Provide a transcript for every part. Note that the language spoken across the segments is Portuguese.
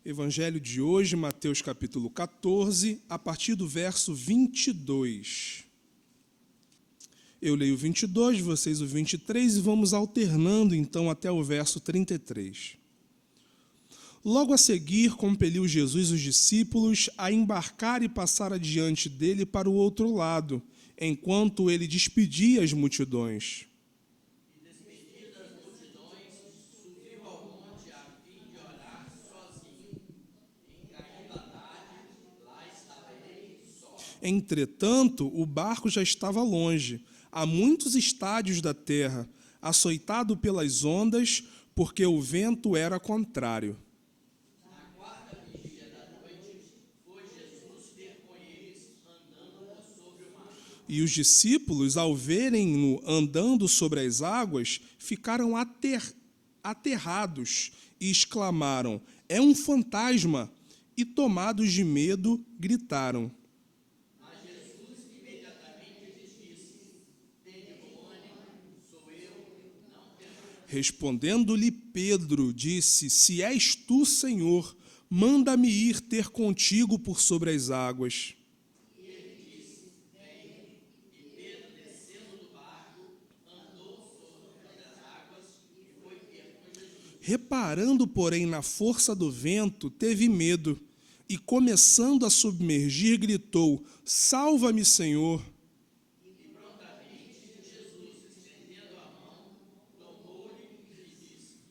Evangelho de hoje, Mateus capítulo 14, a partir do verso 22. Eu leio o 22, vocês o 23 e vamos alternando então até o verso 33. Logo a seguir, compeliu Jesus os discípulos a embarcar e passar adiante dele para o outro lado, enquanto ele despedia as multidões. Entretanto, o barco já estava longe, a muitos estádios da terra, açoitado pelas ondas, porque o vento era contrário. Na quarta vigília da noite, foi Jesus ter com eles andando sobre o mar. E os discípulos, ao verem-no andando sobre as águas, ficaram aterrados e exclamaram: "É um fantasma!" E, tomados de medo, gritaram. Mas Jesus imediatamente lhes disse: Tenham bom ânimo, sou eu, não temais. Respondendo-lhe Pedro, disse: "Se és tu, Senhor, manda-me ir ter contigo por sobre as águas." E ele disse: Venham. E Pedro, descendo do barco, andou sobre as águas e foi ter com Jesus. Reparando, porém, na força do vento, teve medo e, começando a submergir, gritou: "Salva-me, Senhor!" E prontamente Jesus, estendendo a mão, tomou-lhe e lhe disse: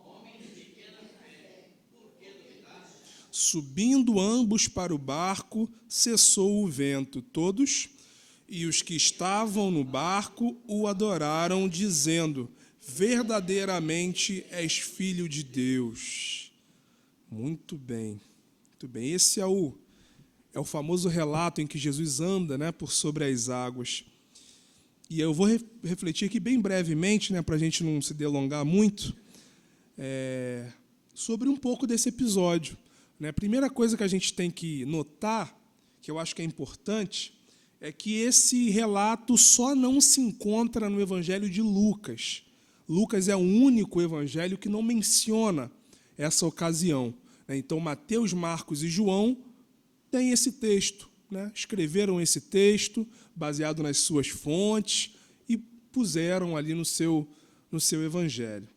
Homem de pequena fé, por que duvidaste? Subindo ambos para o barco, cessou o vento. Todos e os que estavam no barco o adoraram, dizendo: "Verdadeiramente és filho de Deus." Muito bem, muito bem. Esse é o famoso relato em que Jesus anda, né, por sobre as águas. E eu vou refletir aqui bem brevemente, né, para a gente não se delongar muito, sobre um pouco desse episódio. Né? A primeira coisa que a gente tem que notar, que eu acho que é importante, é que esse relato só não se encontra no Evangelho de Lucas. Lucas é o único evangelho que não menciona essa ocasião. Né? Então, Mateus, Marcos e João têm esse texto, né? Escreveram esse texto baseado nas suas fontes e puseram ali no seu evangelho.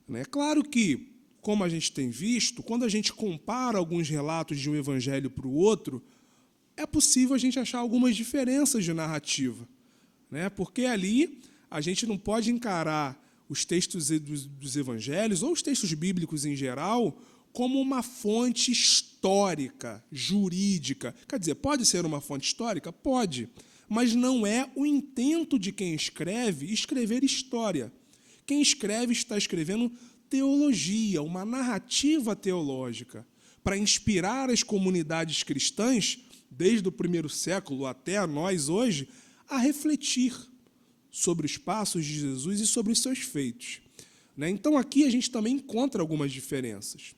É claro que, como a gente tem visto, quando a gente compara alguns relatos de um evangelho para o outro, é possível a gente achar algumas diferenças de narrativa. Né? Porque ali a gente não pode encarar os textos dos evangelhos, ou os textos bíblicos em geral, como uma fonte histórica, jurídica. Quer dizer, pode ser uma fonte histórica? Pode. Mas não é o intento de quem escreve escrever história. Quem escreve está escrevendo teologia, uma narrativa teológica, para inspirar as comunidades cristãs, desde o primeiro século até nós hoje, a refletir sobre os passos de Jesus e sobre os seus feitos. Então, aqui a gente também encontra algumas diferenças.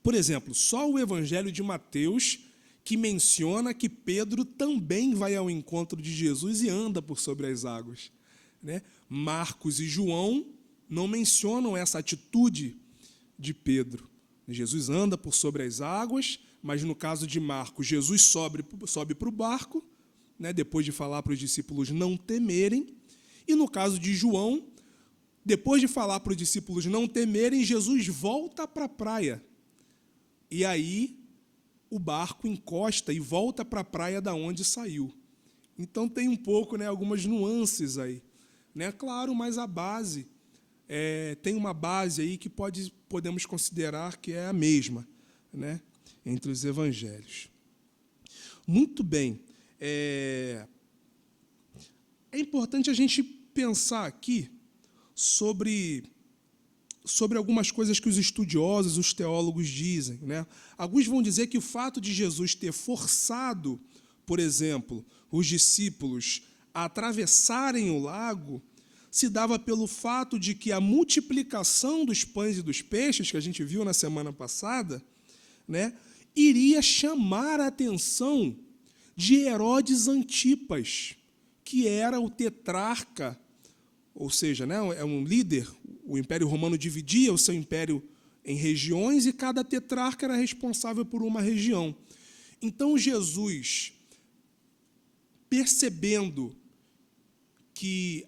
Por exemplo, só o Evangelho de Mateus que menciona que Pedro também vai ao encontro de Jesus e anda por sobre as águas. Marcos e João não mencionam essa atitude de Pedro. Jesus anda por sobre as águas, mas no caso de Marcos, Jesus sobe para o barco, depois de falar para os discípulos não temerem. E no caso de João, depois de falar para os discípulos não temerem, Jesus volta para a praia. E aí o barco encosta e volta para a praia da onde saiu. Então tem um pouco, algumas nuances aí. Claro, mas a base, tem uma base aí que podemos considerar que é a mesma, entre os evangelhos. Muito bem. É importante a gente pensar aqui sobre algumas coisas que os estudiosos, os teólogos dizem. Alguns vão dizer que o fato de Jesus ter forçado, por exemplo, os discípulos a atravessarem o lago se dava pelo fato de que a multiplicação dos pães e dos peixes, que a gente viu na semana passada, iria chamar a atenção de Herodes Antipas, que era o tetrarca, ou seja, é um líder. O Império Romano dividia o seu império em regiões e cada tetrarca era responsável por uma região. Então, Jesus, percebendo que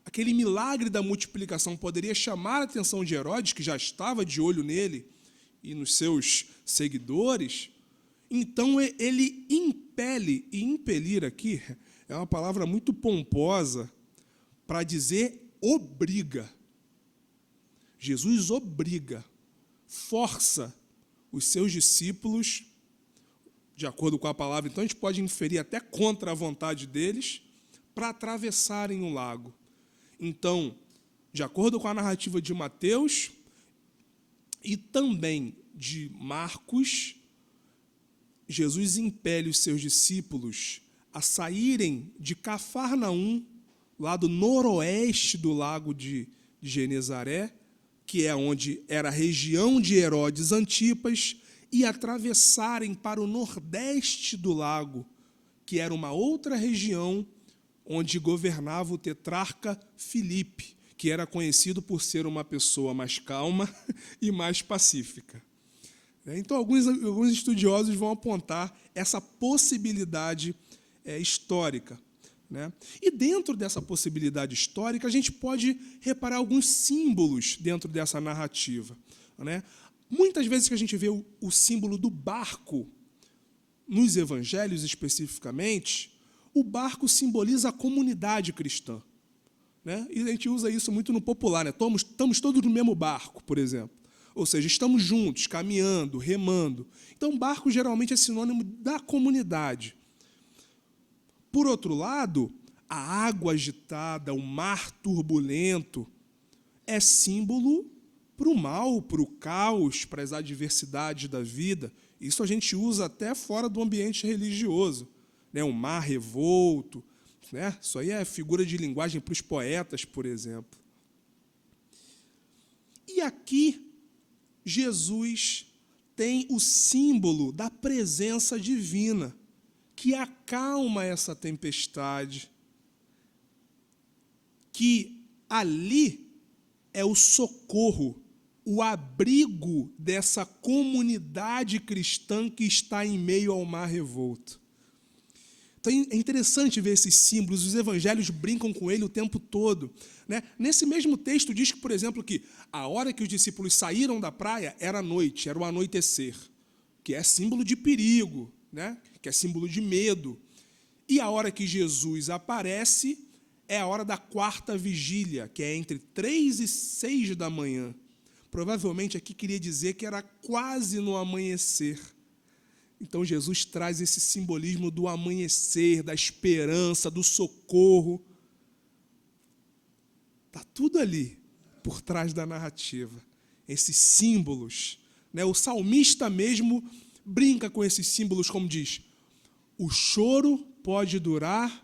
aquele milagre da multiplicação poderia chamar a atenção de Herodes, que já estava de olho nele e nos seus seguidores, então ele impele, e impelir aqui é uma palavra muito pomposa para dizer obriga. Jesus obriga, força os seus discípulos, de acordo com a palavra, então a gente pode inferir até contra a vontade deles, para atravessarem o lago. Então, de acordo com a narrativa de Mateus e também de Marcos, Jesus impele os seus discípulos a saírem de Cafarnaum, lado noroeste do lago de Genezaré, que é onde era a região de Herodes Antipas, e atravessarem para o nordeste do lago, que era uma outra região onde governava o tetrarca Filipe, que era conhecido por ser uma pessoa mais calma e mais pacífica. Então, alguns estudiosos vão apontar essa possibilidade histórica. E dentro dessa possibilidade histórica, a gente pode reparar alguns símbolos dentro dessa narrativa. Muitas vezes que a gente vê o símbolo do barco, nos evangelhos especificamente, o barco simboliza a comunidade cristã. E a gente usa isso muito no popular. Estamos todos no mesmo barco, por exemplo. Ou seja, estamos juntos, caminhando, remando. Então, barco geralmente é sinônimo da comunidade. Por outro lado, a água agitada, o mar turbulento, é símbolo para o mal, para o caos, para as adversidades da vida. Isso a gente usa até fora do ambiente religioso. Um mar revolto. Isso aí é figura de linguagem para os poetas, por exemplo. E aqui, Jesus tem o símbolo da presença divina, que acalma essa tempestade, que ali é o socorro, o abrigo dessa comunidade cristã que está em meio ao mar revolto. Então é interessante ver esses símbolos, os evangelhos brincam com ele o tempo todo. Nesse mesmo texto diz que, por exemplo, que a hora que os discípulos saíram da praia era noite, era o anoitecer, que é símbolo de perigo, que é símbolo de medo. E a hora que Jesus aparece é a hora da quarta vigília, que é entre 3 e 6 da manhã. Provavelmente aqui queria dizer que era quase no amanhecer. Então, Jesus traz esse simbolismo do amanhecer, da esperança, do socorro. Está tudo ali, por trás da narrativa. Esses símbolos. O salmista mesmo brinca com esses símbolos, como diz: o choro pode durar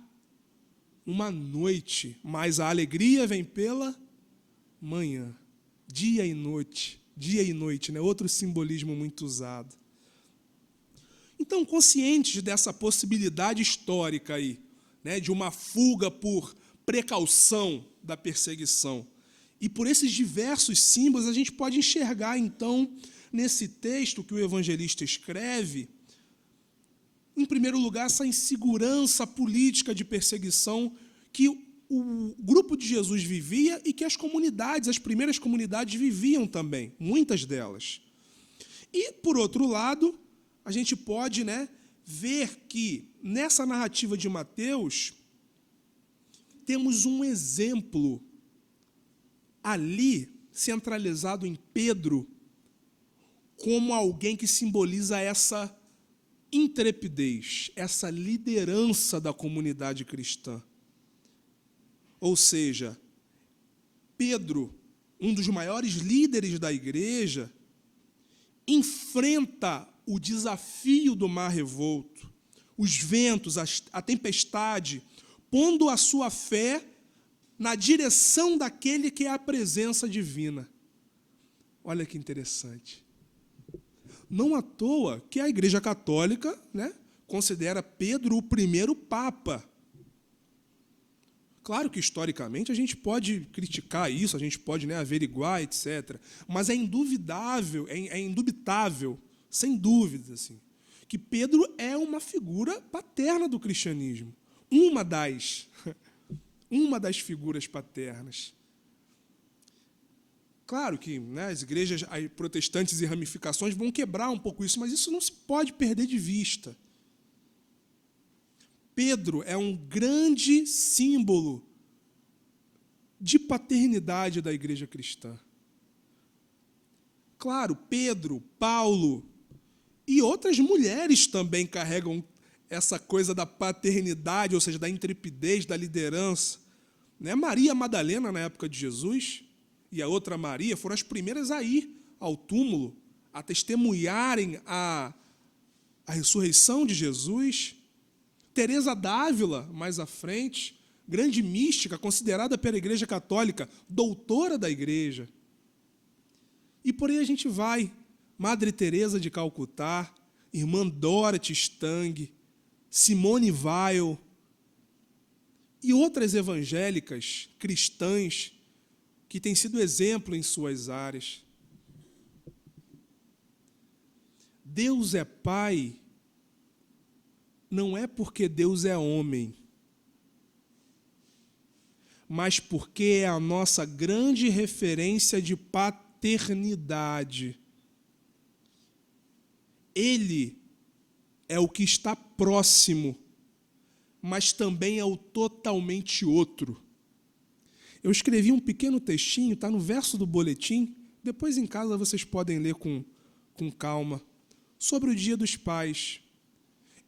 uma noite, mas a alegria vem pela manhã. Dia e noite. Outro simbolismo muito usado. Então, conscientes dessa possibilidade histórica aí, de uma fuga por precaução da perseguição, e por esses diversos símbolos, a gente pode enxergar, então, nesse texto que o evangelista escreve, em primeiro lugar, essa insegurança política de perseguição que o grupo de Jesus vivia e que as primeiras comunidades viviam também, muitas delas. E, por outro lado, a gente pode ver que, nessa narrativa de Mateus, temos um exemplo ali, centralizado em Pedro, como alguém que simboliza essa intrepidez, essa liderança da comunidade cristã. Ou seja, Pedro, um dos maiores líderes da igreja, enfrenta o desafio do mar revolto, os ventos, a tempestade, pondo a sua fé na direção daquele que é a presença divina. Olha que interessante. Não à toa que a Igreja Católica considera Pedro o primeiro Papa. Claro que, historicamente, a gente pode criticar isso, a gente pode, averiguar, etc. Mas é indubitável, sem dúvidas, assim, que Pedro é uma figura paterna do cristianismo. Uma das figuras paternas. Claro que as igrejas protestantes e ramificações vão quebrar um pouco isso, mas isso não se pode perder de vista. Pedro é um grande símbolo de paternidade da igreja cristã. Claro, Pedro, Paulo e outras mulheres também carregam essa coisa da paternidade, ou seja, da intrepidez, da liderança. Maria Madalena, na época de Jesus, e a outra Maria foram as primeiras a ir ao túmulo, a testemunharem a ressurreição de Jesus. Teresa d'Ávila, mais à frente, grande mística, considerada pela Igreja Católica, doutora da Igreja. E por aí a gente vai. Madre Teresa de Calcutá, irmã Dorothy Stang, Simone Weil e outras evangélicas cristãs que têm sido exemplo em suas áreas. Deus é Pai não é porque Deus é homem, mas porque é a nossa grande referência de paternidade. Ele é o que está próximo, mas também é o totalmente outro. Eu escrevi um pequeno textinho, está no verso do boletim, depois em casa vocês podem ler com calma, sobre o Dia dos Pais.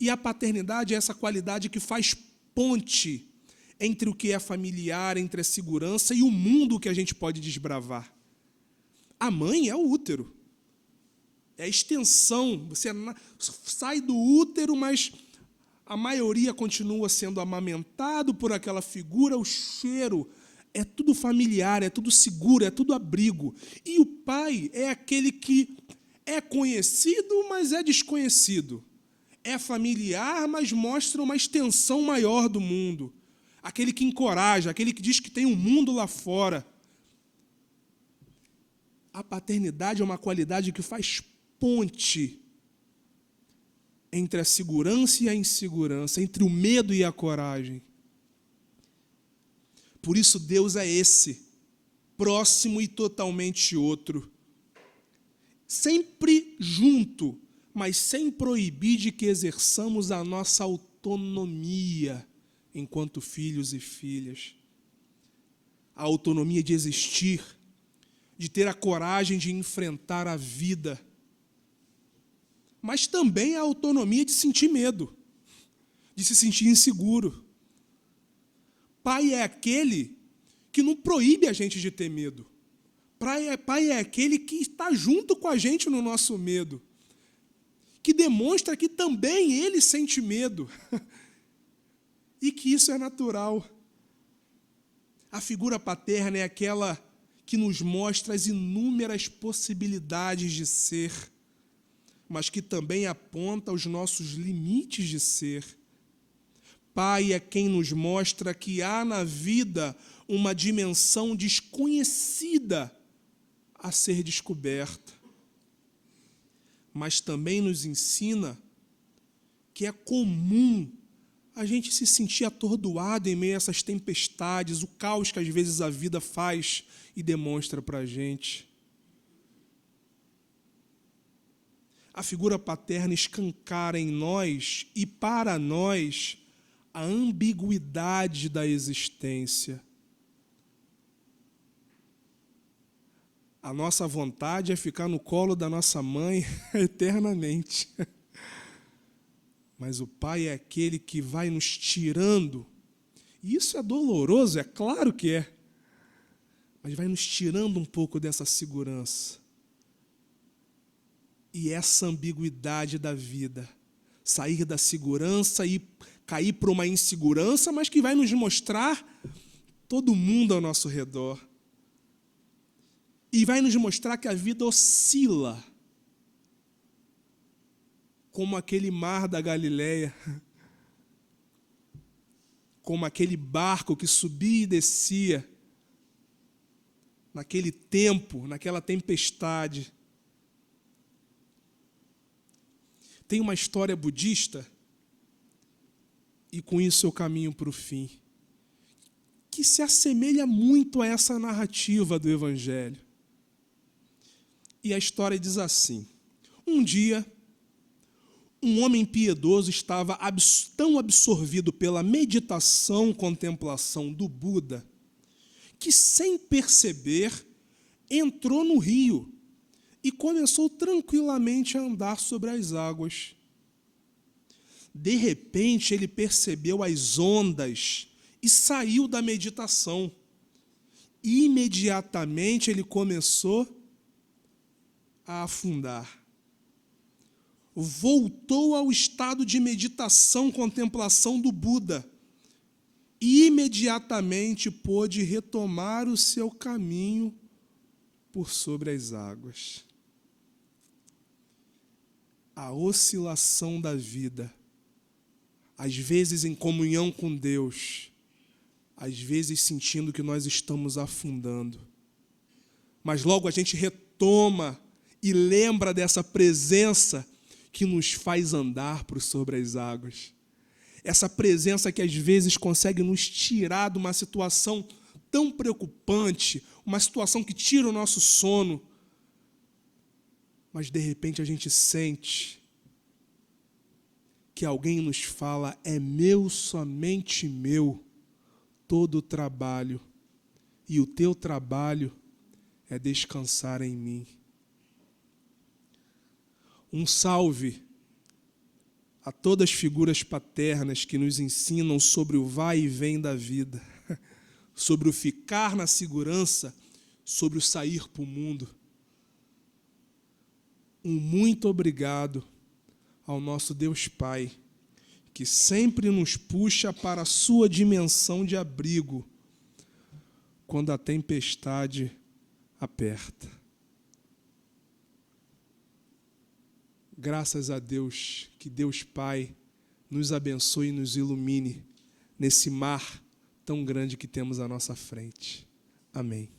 E a paternidade é essa qualidade que faz ponte entre o que é familiar, entre a segurança e o mundo que a gente pode desbravar. A mãe é o útero. É a extensão. Você sai do útero, mas a maioria continua sendo amamentado por aquela figura, o cheiro. É tudo familiar, é tudo seguro, é tudo abrigo. E o pai é aquele que é conhecido, mas é desconhecido. É familiar, mas mostra uma extensão maior do mundo. Aquele que encoraja, aquele que diz que tem um mundo lá fora. A paternidade é uma qualidade que faz ponte entre a segurança e a insegurança, entre o medo e a coragem. Por isso Deus é esse, próximo e totalmente outro. Sempre junto, mas sem proibir de que exerçamos a nossa autonomia enquanto filhos e filhas. A autonomia de existir, de ter a coragem de enfrentar a vida, mas também a autonomia de sentir medo, de se sentir inseguro. Pai é aquele que não proíbe a gente de ter medo. Pai é aquele que está junto com a gente no nosso medo, que demonstra que também ele sente medo e que isso é natural. A figura paterna é aquela que nos mostra as inúmeras possibilidades de ser, mas que também aponta os nossos limites de ser. Pai é quem nos mostra que há na vida uma dimensão desconhecida a ser descoberta, mas também nos ensina que é comum a gente se sentir atordoado em meio a essas tempestades, o caos que às vezes a vida faz e demonstra para a gente. A figura paterna escancara em nós e para nós a ambiguidade da existência. A nossa vontade é ficar no colo da nossa mãe eternamente. Mas o Pai é aquele que vai nos tirando. E isso é doloroso, é claro que é. Mas vai nos tirando um pouco dessa segurança. E essa ambiguidade da vida. Sair da segurança e cair para uma insegurança, mas que vai nos mostrar todo mundo ao nosso redor. E vai nos mostrar que a vida oscila, como aquele mar da Galileia, como aquele barco que subia e descia naquele tempo, naquela tempestade. Tem uma história budista, e com isso eu caminho para o fim, que se assemelha muito a essa narrativa do Evangelho. E a história diz assim: um dia, um homem piedoso estava tão absorvido pela meditação, contemplação do Buda, que, sem perceber, entrou no rio e começou tranquilamente a andar sobre as águas. De repente, ele percebeu as ondas e saiu da meditação. Imediatamente, ele começou a afundar. Voltou ao estado de meditação, contemplação do Buda. E imediatamente pôde retomar o seu caminho por sobre as águas. A oscilação da vida, às vezes em comunhão com Deus, às vezes sentindo que nós estamos afundando. Mas logo a gente retoma e lembra dessa presença que nos faz andar por sobre as águas. Essa presença que às vezes consegue nos tirar de uma situação tão preocupante, uma situação que tira o nosso sono, mas de repente a gente sente que alguém nos fala: é meu, somente meu, todo o trabalho, e o teu trabalho é descansar em mim. Um salve a todas as figuras paternas que nos ensinam sobre o vai e vem da vida, sobre o ficar na segurança, sobre o sair para o mundo. Um muito obrigado ao nosso Deus Pai, que sempre nos puxa para a sua dimensão de abrigo quando a tempestade aperta. Graças a Deus, que Deus Pai nos abençoe e nos ilumine nesse mar tão grande que temos à nossa frente. Amém.